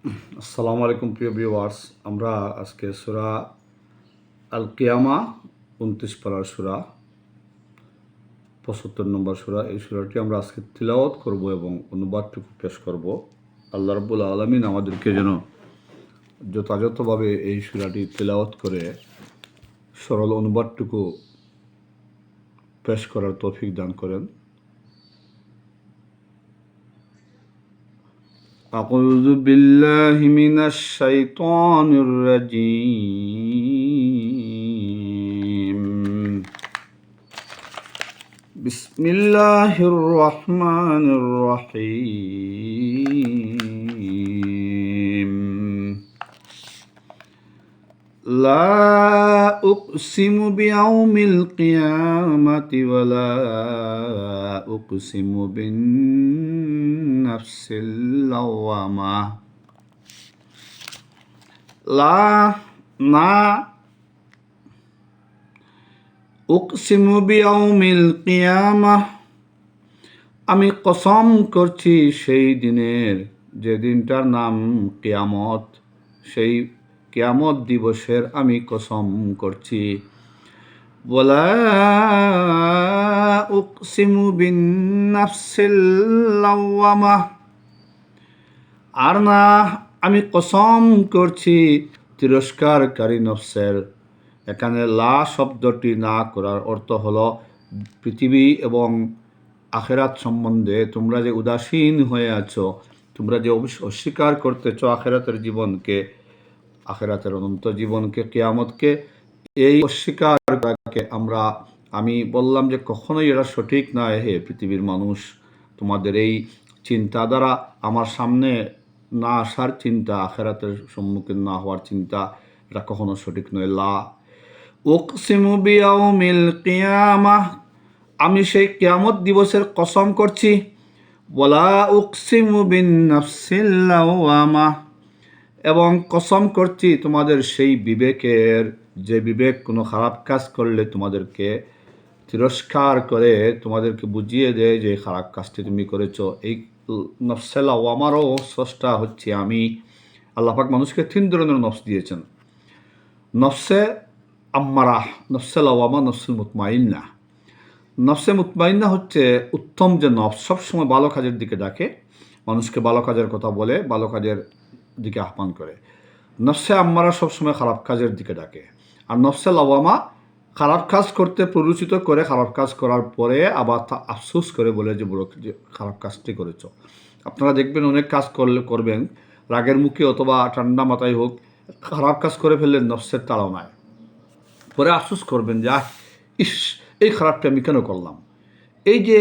আসসালামু আলাইকুম প্রিয় ভিউয়ার্স। আমরা আজকে সূরা আল কিয়ামা ২৯ পারার সূরা ৭৫ নম্বর সূরা। এই সূরাটি আমরা আজকে তিলাওয়াত করব এবং অনুবাদটুকু পেশ করব। আল্লাহ রাব্বুল আলামিন আমাদেরকে যেন যথাযথভাবে এই সূরাটি তিলাওয়াত করে সরল অনুবাদটুকু পেশ করার তৌফিক দান করেন। أعوذ بالله من الشيطان الرجيم بسم الله الرحمن الرحيم لا أقسم بيوم القيامة ولا أقسم بالنفس اللوامة لا না উকসিমু বিয়াউমিল কিয়ামাহ আমি কসম করছি সেই দিনের, যে দিনটার নাম কিয়ামত, সেই কিয়ামত দিবসের আমি কসম করছি। ওয়ালা উকসিমু বিন্নাফসিল লাওয়ামাহ আর না আমি কসম করছি তিরস্কারকারী নফসের। এখানে লা শব্দটি না করার অর্থ হলো পৃথিবী এবং আখেরাত সম্বন্ধে তোমরা যে উদাসীন হয়ে আছো, তোমরা যে অস্বীকার করতেছ আখেরাতের জীবনকে, আখেরাতের অনন্ত জীবনকে, কিয়ামতকে, এই অস্বীকার করাকে আমি বললাম যে কখনোই এটা সঠিক নয়। হে পৃথিবীর মানুষ, তোমাদের এই চিন্তা দ্বারা আমার সামনে না আসার চিন্তা, আখেরাতের সম্মুখীন না হওয়ার চিন্তা, এটা কখনো সঠিক নয়। লা উকসিমু বিয়াউমিল কিয়ামাহ আমি সেই কিয়ামত দিবসের কসম করছি। ওয়ালা উকসিমু বিন্নাফসিল লাওয়ামাহ এবং কসম করছি তোমাদের সেই বিবেকের, যে বিবেক কোনো খারাপ কাজ করলে তোমাদেরকে তিরস্কার করে, তোমাদেরকে বুঝিয়ে দেয় যে খারাপ কাজটি তুমি করেছো। এই নফসে লাওয়ামারও স্রষ্টা হচ্ছে আমি। আল্লাহ পাক মানুষকে 3 ধরনের নফস দিয়েছেন। নফসে আম্মারা, নফসে লাওয়ামা, নফসুল মুতমাইন্না। নফসে মুতমাইন্না হচ্ছে উত্তম যে নফস, সবসময় ভালো কাজের দিকে ডাকে, মানুষকে ভালো কাজের কথা বলে, ভালো কাজের দিকে আহ্বান করে। নফসে আম্মারা সবসময় খারাপ কাজের দিকে ডাকে। আর নফসে লাওয়ামা খারাপ কাজ করতে প্ররোচিত করে, খারাপ কাজ করার পরে আবার তা আফসোস করে বলে যে বড় যে খারাপ কাজটি করেছ। আপনারা দেখবেন অনেক কাজ করবেন রাগের মুখে অথবা ঠান্ডা মাথায় হোক, খারাপ কাজ করে ফেললেন নফসের তাড়নায়, পরে আফসোস করবেন যে ইস, এই খারাপটা আমি কেন করলাম। এই যে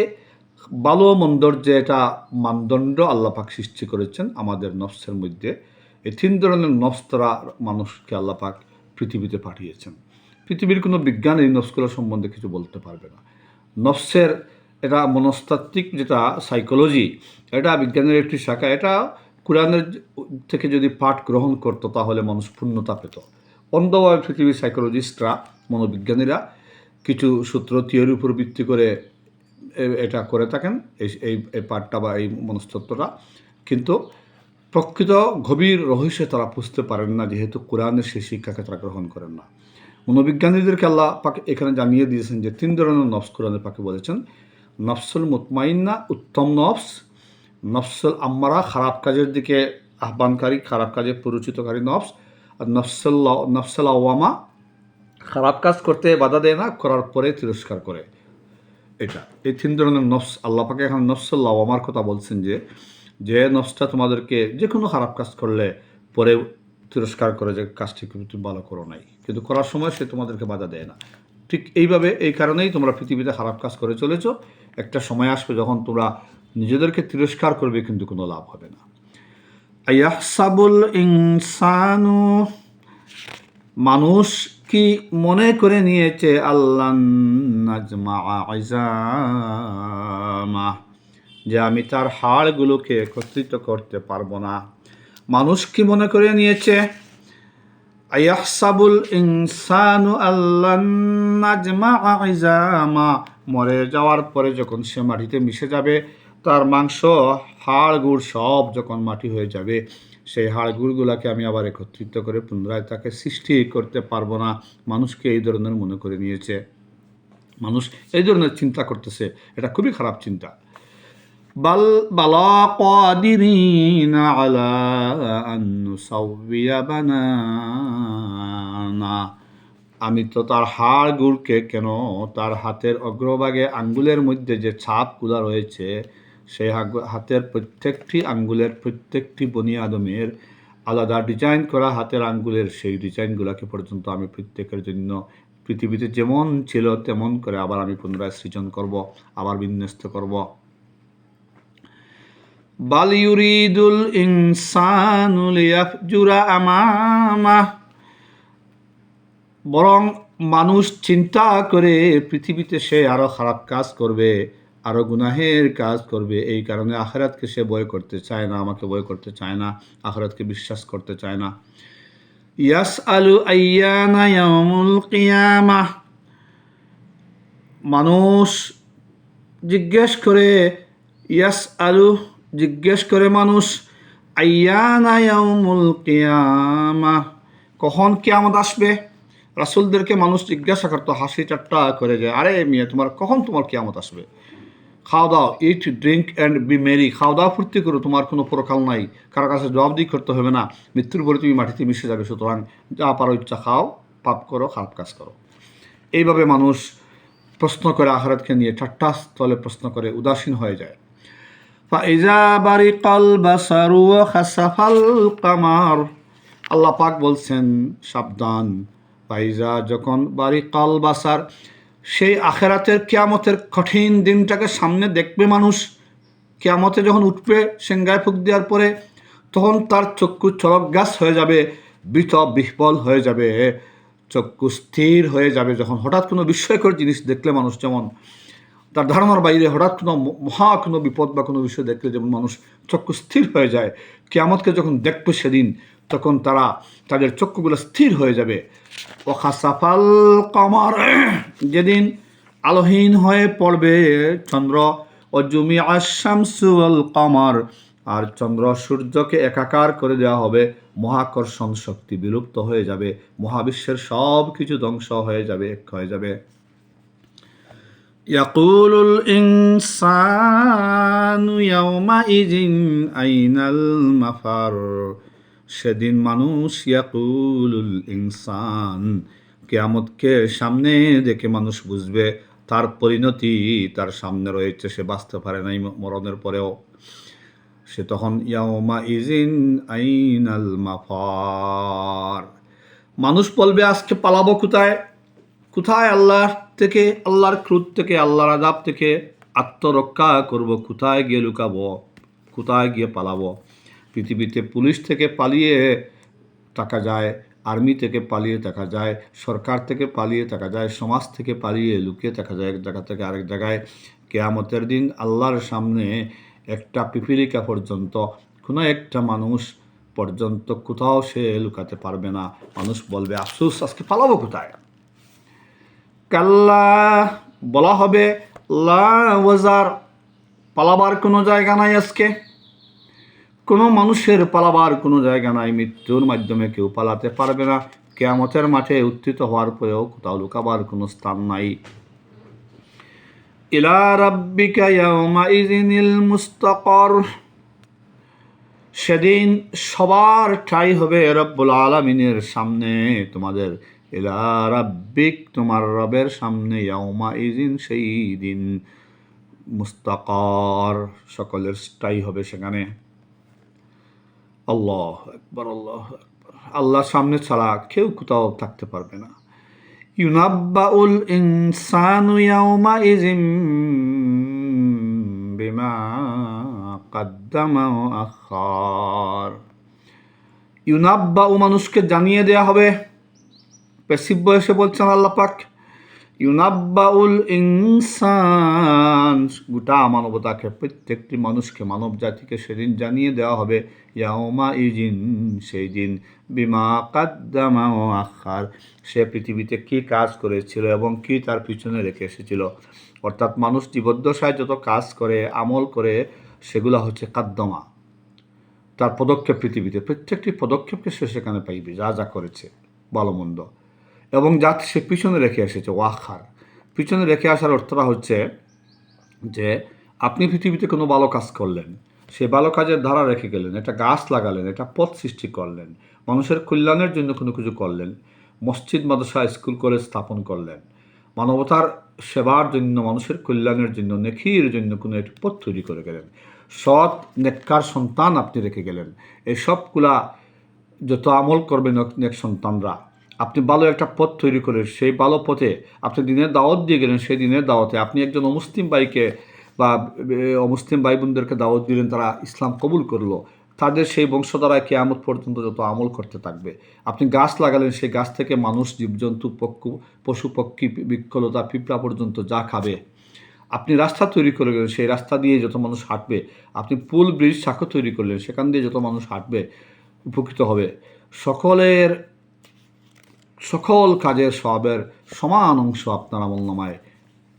ভালো মন্দর যে এটা মানদণ্ড আল্লাহ পাক সৃষ্টি করেছেন আমাদের নফসের মধ্যে, এই 3 ধরনের নফস দ্বারা মানুষকে আল্লাহ পাক পৃথিবীতে পাঠিয়েছেন। পৃথিবীর কোনো বিজ্ঞান এই নফসগুলো সম্বন্ধে কিছু বলতে পারবে না। নফসের এটা মনস্তাত্ত্বিক যেটা সাইকোলজি, এটা বিজ্ঞানের একটি শাখা। এটা কোরআনের থেকে যদি পাঠ গ্রহণ করতো তাহলে মানুষ পূর্ণতা পেত। অন্ধভাবে পৃথিবীর সাইকোলজিস্টরা, মনোবিজ্ঞানীরা কিছু সূত্র থিওরির উপর ভিত্তি করে এটা করে থাকেন, এই পাঠটা বা এই মনস্তত্ত্বটা, কিন্তু প্রকৃত গভীর রহস্য তারা বুঝতে পারেন না, যেহেতু কোরআনের সেই শিক্ষাকে তারা গ্রহণ করেন না। মনোবিজ্ঞানীদেরকে আল্লাহ পাক এখানে জানিয়ে দিয়েছেন যে 3 ধরনের নফস কোরআনের পাকে বলেছেন। নফসুল মুতমাইন্না উত্তম নফস, নফসুল আম্মারা খারাপ কাজের দিকে আহ্বানকারী, খারাপ কাজে প্ররোচিতকারী নফস, আর নফসুল আওয়ামা খারাপ কাজ করতে বাধা দেয় না, করার পরে তিরস্কার করে। এটা এই 3 ধরনের নফস আল্লাহ পাকে এখন নফসুল লাওয়ামার কথা বলছেন, যে নফসটা তোমাদেরকে যে কোনো খারাপ কাজ করলে পরে তিরস্কার করে যে কাজটি তুমি ভালো করো নাই, কিন্তু করার সময় সে তোমাদেরকে বাধা দেয় না। ঠিক এইভাবে, এই কারণেই তোমরা পৃথিবীতে খারাপ কাজ করে চলেছ। একটা সময় আসবে যখন তোমরা নিজেদেরকে তিরস্কার করবে, কিন্তু কোনো লাভ হবে না। আয়াহসাবুল ইনসানু মানুষ কি মনে করে নিয়েছে আল্লান নাজমা ইজামা, যে আমি তার হাড়গুলোকে একত্রিত করতে পারবো না। মানুষ কি মনে করে নিয়েছে? আয়াহসাবুল ইনসানু আল্লান নাজমা ইজামা, মরে যাওয়ার পরে যখন সে মাটিতে মিশে যাবে, তার মাংস হাড়গুড় সব যখন মাটি হয়ে যাবে, সেই হাড়গুড়গুলোকে আমি আবার একত্রিত করে পুনরায় তাকে সৃষ্টি করতে পারবো না। মানুষকে এই ধরনের মনে করে নিয়েছে, মানুষ এই ধরনের চিন্তা করতেছে, এটা খুবই খারাপ চিন্তা। বাল বালা কাদিরিনা আলা আন নুসাউবিয়া বানানা, আমি তো তার হাড়গুড়কে কেন, তার হাতের অগ্রভাগে আঙ্গুলের মধ্যে যে ছাপগুলো রয়েছে, সেই হাতের প্রত্যেকটি আঙ্গুলের প্রত্যেকটি বনি আদমের আলাদা ডিজাইন করা হাতের আঙ্গুলের সেই ডিজাইনগুলোকে পর্যন্ত আমি প্রত্যেকের জন্য পৃথিবীতে যেমন ছিল তেমন করে আবার আমি পুনরায় সৃজন করব, আবার বিন্যস্ত করব। বাল ইউরিদুল ইনসানু লিয়াফজুরা আমামাহ, বরং মানুষ চিন্তা করে পৃথিবীতে সে আরো খারাপ কাজ করবে, আরো গুনাহের কাজ করবে। এই কারণে আখিরাতকে সে ভয় করতে চায় না, আমাকে ভয় করতে চায় না, আখিরাতকে বিশ্বাস করতে চায় না। ইয়াসআলু আইয়ানা ইয়াউমুল কিয়ামাহ, মানুষ জিজ্ঞেস করে, জিজ্ঞেস করে মানুষ, আইয়ানা ইয়াউমুল কিয়ামাহ, কখন কিয়ামত আসবে। রাসূলদেরকে মানুষ জিজ্ঞাসা করতো, হাসি ঠাট্টা করে, যে আরে মিয়া তোমার কখন তোমার কিয়ামত আসবে, খাওয়া দাও, ইট ড্রিঙ্ক অ্যান্ড বি মেরি, খাওয়া দাওয়া ফুর্তি করো, তোমার কোনো পরকাল নাই, কারো কাছে জবাবদিহি করতে হবে না, মৃত্যুর পরে তুমি মাটিতে মিশে যাবে, সুতরাং যা পারো ইচ্ছা খাও, পাপ করো, খারাপ কাজ করো। এইভাবে মানুষ প্রশ্ন করে, আখিরাতকে নিয়ে ঠাট্টা স্থলে প্রশ্ন করে উদাসীন হয়ে যায়। ফাইজা বারিকাল বাসারু ওয়া খাসাফাল কামার, আল্লাহ পাক বলছেন সাবধান, ফাইজা যখন বারিকাল বাসার, সেই আখিরাতের কিয়ামতের কঠিন দিনটাকে সামনে দেখবে মানুষ, কিয়ামতে যখন উঠবে সেঙ্গায় ফুঁক দেওয়ার পরে, তখন তার চক্ষু চলক গাছ হয়ে যাবে, বিত বিহ্বল হয়ে যাবে, চক্ষু স্থির হয়ে যাবে। যখন হঠাৎ কোনো বিস্ময়কর জিনিস দেখলে মানুষ যেমন তার ধারণার বাইরে হঠাৎ কোনো বিপদ বা কোনো বিষয় দেখলে যেমন মানুষ চক্ষু স্থির হয়ে যায়, কিয়ামতকে যখন দেখবে সেদিন তখন তাদের চক্ষুগুলো স্থির হয়ে যাবে। ওয়াখাসাফাল কামার, যেদিন আলোহীন হয়ে পড়বে চন্দ্র, ও জুমিআ শামসু ওয়াল কামার, আর চন্দ্র সূর্যকে একাকার করে দেওয়া হবে, মহাকর্ষণ শক্তি বিলুপ্ত হয়ে যাবে, মহাবিশ্বের সব কিছু ধ্বংস হয়ে যাবে, এক হয়ে যাবে। ইয়াকুলুল ইনসানু ইয়াউমাইযিন আইনাল মাফার, সেদিন মানুষ, ইয়াকুলুল ইনসান, কিয়ামতকে সামনে দেখে মানুষ বুঝবে তার পরিণতি তার সামনে রয়েছে, সে বাঁচতে পারে নাই মরণের পরেও, সে তখন ইয়াউমাইযিন আইনাল মাফার, মানুষ বলবে আজকে পালাবো কোথায়, কোথায় আল্লাহ থেকে, আল্লাহর ক্রোধ থেকে, আল্লাহর আযাব থেকে আত্মরক্ষা করব, কোথায় গিয়ে লুকাবো, কোথায় গিয়ে পালাবো। পৃথিবীতে পুলিশ থেকে পালিয়ে থাকা যায়, আর্মি থেকে পালিয়ে থাকা যায়, সরকার থেকে পালিয়ে থাকা যায়, সমাজ থেকে পালিয়ে লুকিয়ে থাকা যায় এক জায়গা থেকে আরেক জায়গায়। কিয়ামতের দিন আল্লাহর সামনে একটা পিপিলিকা পর্যন্ত, কোনো একটা মানুষ পর্যন্ত কোথাও সে লুকাতে পারবে না। মানুষ বলবে আফসোস, আজকে পালাবো কোথায়। কাল্লা, বলা হবে, লা ওয়াজার, পালাবার কোনো জায়গা নাই আজকে, কোনো মানুষের পালাবার কোনো জায়গা নাই, মৃত্যুর মাধ্যমে কেউ পালাতে পারবে না, কিয়ামতের মাঠে উত্থিত হওয়ার পরেও কোথাও লুকাবার কোনো স্থান নাই। ইলা রাব্বিকা ইয়াউমাইযিনিল মুস্তাকার, সেদিন সবার ঠাঁই হবে রব্বুল আলামিনের সামনে, তোমাদের ইলা রাব্বিক, তোমার রবের সামনে, ইয়াউমাইযিন, সেই দিন, মুস্তাকার, সকলের ঠাঁই হবে সেখানে। আল্লাহ আকবার, আল্লাহ আকবার, আল্লাহর সামনে ছাড়া কেউ কোথাও থাকতে পারবে না। ইউনাব্বাউল ইনসানু ইয়াউমাইযিন বিমা কাদ্দামা ওয়া আখার, ইউনাব্বাউ, মানুষকে জানিয়ে দেয়া হবে, প্যাসিভ ভয়েসে বলছেন আল্লাহ পাক, ইউনাব্বাউল ইনসান, গোটা মানবতাকে, প্রত্যেকটি মানুষকে, মানব জাতিকে সেদিন জানিয়ে দেওয়া হবে, ইয়াউমাইযিন, সেই দিন, বিমা কাদ্দামা ওয়া আখার, সে পৃথিবীতে কি কাজ করেছিল এবং কি তার পিছনে রেখে এসেছিল। অর্থাৎ মানুষ জীবদ্দশায় যত কাজ করে, আমল করে, সেগুলো হচ্ছে কাদ্দমা, তার পদক্ষেপ পৃথিবীতে প্রত্যেকটি পদক্ষেপকে সে সেখানে পাইবে, যা যা করেছে ভালো মন্দ, এবং যা সে পিছনে রেখে এসেছে ওয়াখার। পিছনে রেখে আসার অর্থটা হচ্ছে যে আপনি পৃথিবীতে কোনো ভালো কাজ করলেন, সেই ভালো কাজের ধারা রেখে গেলেন, একটা গাছ লাগালেন, একটা পথ সৃষ্টি করলেন, মানুষের কল্যাণের জন্য কোনো কিছু করলেন, মসজিদ মাদ্রাসা স্কুল কলেজ স্থাপন করলেন, মানবতার সেবার জন্য, মানুষের কল্যাণের জন্য, নেকির জন্য কোনো একটি পথ তৈরি করে গেলেন, সৎ নেককার সন্তান আপনি রেখে গেলেন। এই সবগুলা যত আমল করবেন নেক সন্তানরা, আপনি ভালো একটা পথ তৈরি করে সেই ভালো পথে আপনি দিনের দাওয়াত দিয়ে গেলেন, সেই দিনের দাওয়াতে আপনি একজন অমুসলিম ভাইকে বা অমুসলিম ভাই বোনদেরকে দাওয়াত দিলেন, তারা ইসলাম কবুল করলো, তাদের সেই বংশধারায় কিয়ামত পর্যন্ত যত আমল করতে থাকবে। আপনি গাছ লাগালেন, সেই গাছ থেকে মানুষ, জীবজন্তু, পশু পক্ষী, বৃক্ষলতা, পিঁপড়া পর্যন্ত যা খাবে। আপনি রাস্তা তৈরি করে গেলেন, সেই রাস্তা দিয়ে যত মানুষ হাঁটবে। আপনি পুল ব্রিজ শাখা তৈরি করলেন, সেখান দিয়ে যত মানুষ হাঁটবে উপকৃত হবে। সকল কাজের সবের সমান অংশ আপনার আমলনামায়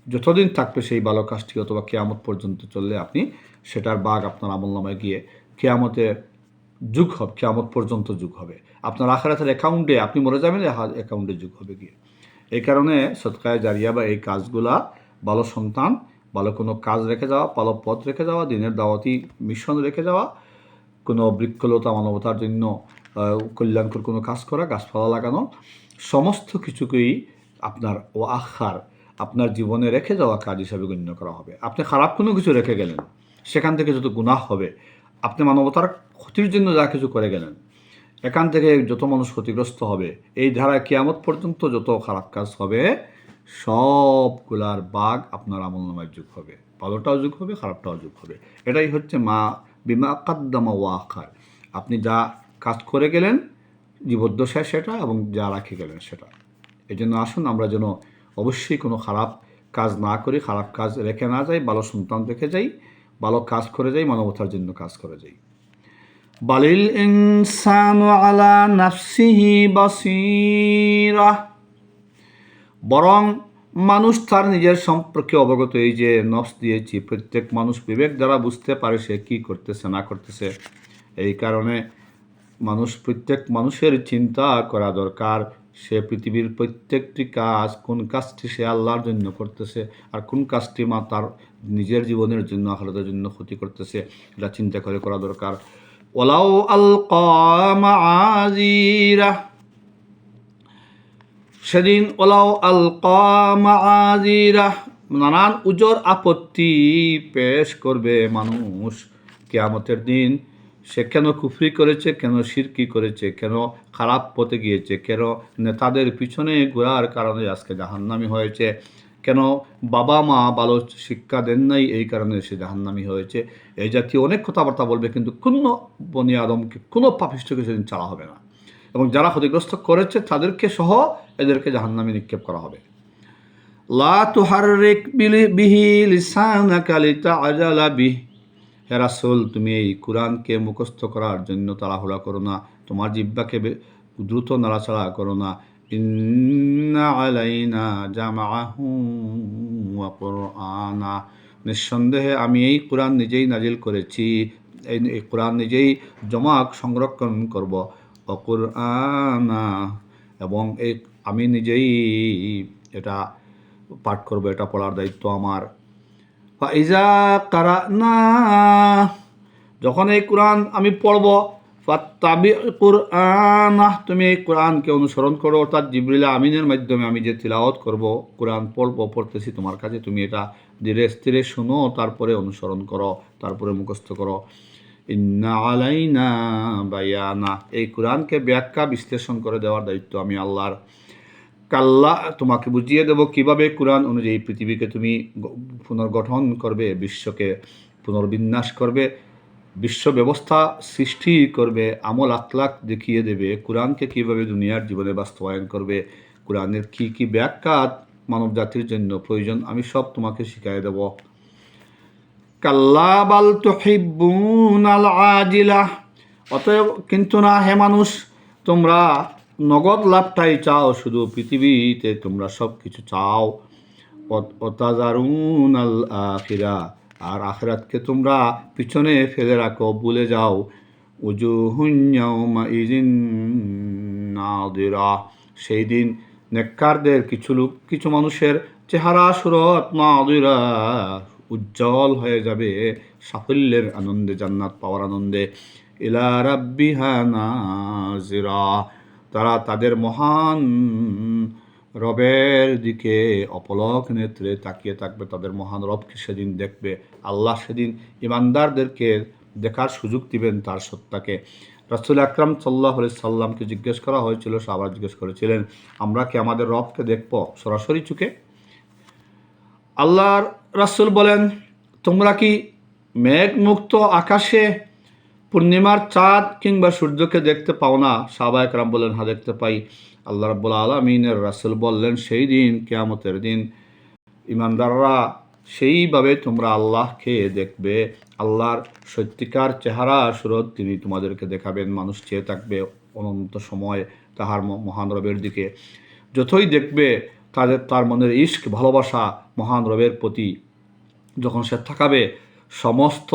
যতদিন থাকবে সেই ভালো কাজটি, অথবা কেয়ামত পর্যন্ত চললে আপনি সেটার ভাগ আপনার আমলনামায় গিয়ে কেয়ামতের যুগ হবে, কেয়ামত পর্যন্ত যুগ হবে। আপনার আখিরাতের অ্যাকাউন্টে, আপনি মরে যাবেন, অ্যাকাউন্টে যুগ হবে গিয়ে। এই কারণে সদকায়ে জারিয়া বা এই কাজগুলা, ভালো সন্তান, ভালো কোনো কাজ রেখে যাওয়া, ভালো পথ রেখে যাওয়া, দিনের দাওয়াতি মিশন রেখে যাওয়া, কোনো বৃক্ষলতা, মানবতার জন্য কল্যাণকর কোনো কাজ করা, গাছপালা লাগানো, সমস্ত কিছুকেই আপনার আখার, আপনার জীবনে রেখে যাওয়া কাজ হিসাবে গণ্য করা হবে। আপনি খারাপ কোনো কিছু রেখে গেলেন, সেখান থেকে যত গুনাহ হবে, আপনি মানবতার ক্ষতির জন্য যা কিছু করে গেলেন, এখান থেকে যত মানুষ ক্ষতিগ্রস্ত হবে, এই ধারায় কিয়ামত পর্যন্ত যত খারাপ কাজ হবে, সবগুলার ভাগ আপনার আমলনামায় যোগ হবে। ভালোটাও যোগ হবে, খারাপটাও যোগ হবে। এটাই হচ্ছে মা বিমা কাদ্দামা ওয়া আখার। আপনি যা কাজ করে গেলেন জীবদ্দশায় সেটা, এবং যা রাখে গেলেন সেটা। এই জন্য আসুন আমরা যেন অবশ্যই কোনো খারাপ কাজ না করি, খারাপ কাজ রেখে না যাই, ভালো সন্তান রেখে যাই, ভালো কাজ করে যাই, মানবতার জন্য কাজ করে যাই। বালিল ইনসানু আলা নাফসিহি বাসীরা, বরং মানুষ তার নিজের সম্পর্কে অবগত। এই যে নফস দিয়েছি, প্রত্যেক মানুষ বিবেক দ্বারা বুঝতে পারে সে কী করতেছে না করতেছে। এই কারণে প্রত্যেক মানুষের চিন্তা করা দরকার, সে পৃথিবীর প্রত্যেকটি কাজ, কোন কাজটি সে আল্লাহর জন্য করতেছে, আর কোন কাজটি তার নিজের জীবনের জন্য, আখিরাতের জন্য ক্ষতি করতেছে, এটা চিন্তা করে করা দরকার। ওয়ালাউ আলকা মাআযীরা, সেদিন ওলাও আলকা মাআযীরা, নানান উজর আপত্তি পেশ করবে মানুষ কিয়ামতের দিন। সে কেন কুফরি করেছে, কেন শিরকি করেছে, কেন খারাপ পথে গিয়েছে, কেন নেতাদের পিছনে ঘোরার কারণে আজকে জাহান্নামী হয়েছে, কেন বাবা মা ভালো শিক্ষা দেন নাই, এই কারণে সে জাহান্নামী হয়েছে। এই জাতীয় অনেক কথাবার্তা বলবে, কিন্তু কোনো বনি আদমকে, কোনো পাপিষ্ঠকে সেদিন ছাড়া হবে না, এবং যারা ক্ষতিগ্রস্ত করেছে তাদেরকে সহ এদেরকে জাহান্নামে নিক্ষেপ করা হবে। লা তুহাররিক বিহি লিসানাকা লিতাআজালা বিহি, হে রাসূল, তুমি এই কুরআনকে মুখস্থ করার জন্য তাড়াহুড়া করো না, তোমার জিহ্বাকে দ্রুত নাড়াচাড়া করো না। ইন্না আলাইনা জামাআহু ওয়া কুরআনা, নিঃসন্দেহে আমি এই কুরআন নিজেই নাজিল করেছি, এই কুরআন নিজেই জমা সংরক্ষণ করব। ও কুরআনা, এবং এই আমি নিজেই এটা পাঠ করব, এটা পড়ার দায়িত্ব আমার। ফাইজা কারানা, যখন এই কোরআন আমি পড়ব, ফাত্তাবি কুরআনা, তুমি এই কোরআনকে অনুসরণ করো, অর্থাৎ জিবরিল আমিনের মাধ্যমে আমি যে তিলাওয়াত করব, কোরআন পড়তেছি তোমার কাছে, তুমি এটা ধীরে স্থিরে শুনো, তারপরে অনুসরণ করো, তারপরে মুখস্থ করো। ইন্না আলাইনা বায়ানা, এই কোরআনকে ব্যাখ্যা বিশ্লেষণ করে দেওয়ার দায়িত্ব আমি আল্লাহর। কাল্লা, তোমাকে বুঝিয়ে দেব কিভাবে কোরআন অনুযায়ী পৃথিবীকে তুমি পুনর্গঠন করবে, বিশ্বকে পুনর্বিন্যাস করবে, বিশ্ব ব্যবস্থা সৃষ্টি করবে, আমল আখলাক দেখিয়ে দেবে, কোরআনকে কিভাবে দুনিয়ার জীবনে বাস্তবায়ন করবে, কোরআনের কি কি ব্যাখ্যা মানব জাতির জন্য প্রয়োজন, আমি সব তোমাকে শিখিয়ে দেব। কাল্লা বাল তুহিব্বুনাল আজিলা, অতএব কিন্তু না হে মানুষ, তোমরা নগদ লাভটাই চাও, শুধু পৃথিবীতে তোমরা সব কিছু চাও। ওয়াতাযারুনাল আখিরা, আর আখিরাতকে তোমরা পিছনে ফেলে রাখো, ভুলে যাও। উজুহুন ইয়াউমাইযিন নাযিরা, সেই দিন নেককারদের কিছু মানুষের চেহারা সুরত নাযিরা, উজ্জ্বল হয়ে যাবে সাফল্যের আনন্দে, জান্নাত পাওয়ার আনন্দে। ইলা রাব্বিহা নাযিরা, তারা তাদের মহান রবের দিকে অপলক নেত্রে তাকিয়ে থাকবে, তাদের মহান রবকে সেদিন দেখবে। আল্লাহ সেদিন ইমানদারদেরকে দেখার সুযোগ দিবেন তার সত্তাকে। রাসূল আকরাম সাল্লাল্লাহু আলাইহি সাল্লামকে জিজ্ঞেস করা হয়েছিল, সাহাবা জিজ্ঞেস করেছিলেন, আমরা কি আমাদের রবকে দেখব সরাসরি চোখে? আল্লাহর রাসূল বলেন, তোমরা কি মেঘমুক্ত আকাশে পূর্ণিমার চাঁদ কিংবা সূর্যকে দেখতে পাও না? সাহাবায়ে কেরাম বললেন, হ্যাঁ দেখতে পাই। আল্লাহ রাব্বুল আলামিনের রাসূল বললেন, সেই দিন কিয়ামতের দিন ইমানদাররা সেইভাবে তোমরা আল্লাহকে দেখবে। আল্লাহর সত্যিকার চেহারা সুরত তিনি তোমাদেরকে দেখাবেন। মানুষ চেয়ে থাকবে অনন্ত সময় তাহার মহান রবের দিকে। যতই দেখবে তার মনের ইশক ভালোবাসা মহান রবের প্রতি যখন সে থাকাবে, সমস্ত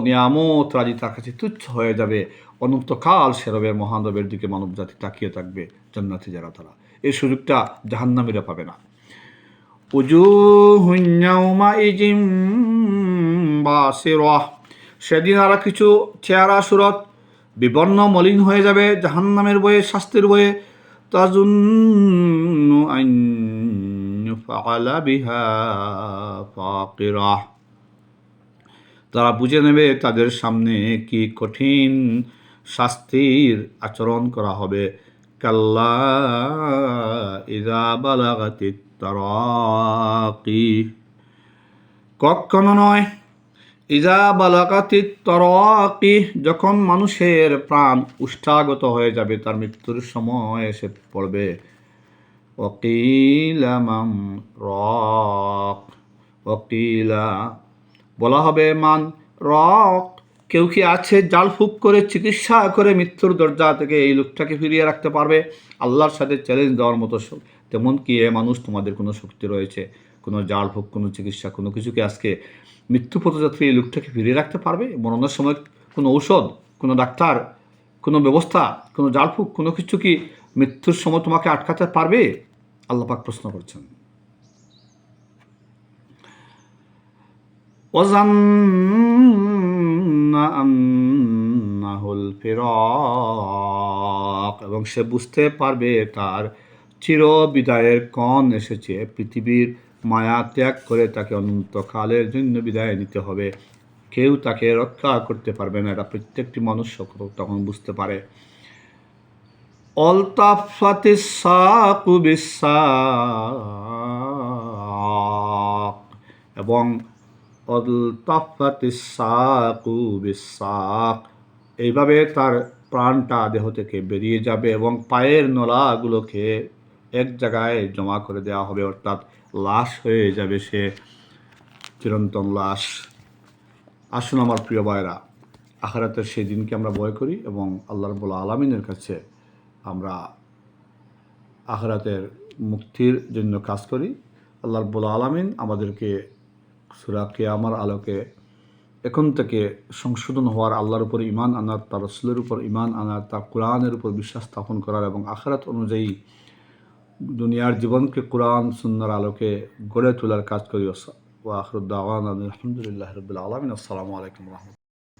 নিয়ামত রাজি তার কাছে তুচ্ছ হয়ে যাবে। অনন্তকাল সে রবের মহান রবের দিকে মানব জাতি তাকিয়ে থাকবে, জান্নাতি যারা তারা। এই সুযোগটা জাহান্নামীরা পাবে না। উজুহুন ইয়াউমাইযিন বাসিরা, সেদিন আর কিছু চেহারা সুরত বিবর্ণ মলিন হয়ে যাবে জাহান্নামের বয়ে, শাস্তির বয়ে। তাজুন্নু আন ইউফআলা বিহা ফাকিরা, তারা বুঝে নেবে তাদের সামনে কি কঠিন শাস্তির আচরণ করা হবে। কাল্লা ইযা বালাগাতিত তারাকি, কখনো নয়। ইযা বালাগাতিত তারাকি, যখন মানুষের প্রাণ উষ্ঠাগত হয়ে যাবে, তার মৃত্যুর সময় এসে পড়বে। ওয়াকিলা মান রাক, ওয়াকিলা বলা হবে, মান রক, কেউ কি আছে জাল ফুক করে চিকিৎসা করে মৃত্যুর দরজা থেকে এই লোকটাকে ফিরিয়ে রাখতে পারবে? আল্লাহর সাথে চ্যালেঞ্জ দেওয়ার মতো তেমন কি এ মানুষ তোমাদের কোনো শক্তি রয়েছে? কোনো জাল ফুক, কোনো চিকিৎসা, কোনো কিছুকে আজকে মৃত্যু পথযাত্রী এই লোকটাকে ফিরিয়ে রাখতে পারবে? মরণের সময় কোনো ঔষধ, কোনো ডাক্তার, কোনো ব্যবস্থা, কোনো জাল ফুক, কোনো কিছু কি মৃত্যুর সময় তোমাকে আটকাতে পারবে? আল্লাহ পাক প্রশ্ন করছেন। ওয়াজান্না আন্নাহুল ফিরাক, এবং সে বুঝতে পারবে তার চির বিদায়ের ক্ষণ এসেছে। পৃথিবীর মায়া ত্যাগ করে তাকে অনন্তকালের জন্য বিদায় নিতে হবে। কেউ তাকে রক্ষা করতে পারবে না, এটা প্রত্যেকটি মানুষ তখন বুঝতে পারে। অলতাফাতিস সাকু বিসাক, এবং অলতাফাতিস সাকু বিসাক, এইভাবে তার প্রাণটা দেহ থেকে বেরিয়ে যাবে এবং পায়ের নলাগুলোকে এক জায়গায় জমা করে দেওয়া হবে, অর্থাৎ লাশ হয়ে যাবে সে, চিরন্তন লাশ। আসুন আমার প্রিয় ভাইরা, আখিরাতের সেই দিনকে আমরা ভয় করি এবং আল্লাহ রাব্বুল আলামিনের কাছে আমরা আখিরাতের মুক্তির জন্য কাজ করি। আল্লাহ রাব্বুল আলামিন আমাদেরকে সূরা কিয়ামার আলোকে এখন থেকে সংশোধন হওয়ার, আল্লাহর উপর ঈমান আনার, তার রাসূলের উপর ঈমান আনার, তার কোরআনের উপর বিশ্বাস স্থাপন করার এবং আখিরাত অনুযায়ী দুনিয়ার জীবনকে কোরআন সুন্নাহর আলোকে গড়ে তোলার কাজ করি। ওয়া আখিরু দাওয়ানা আলহামদুলিল্লাহি রাব্বিল আলামিন। আসসালামু আলাইকুম ওয়া রাহমাতুল্লাহ।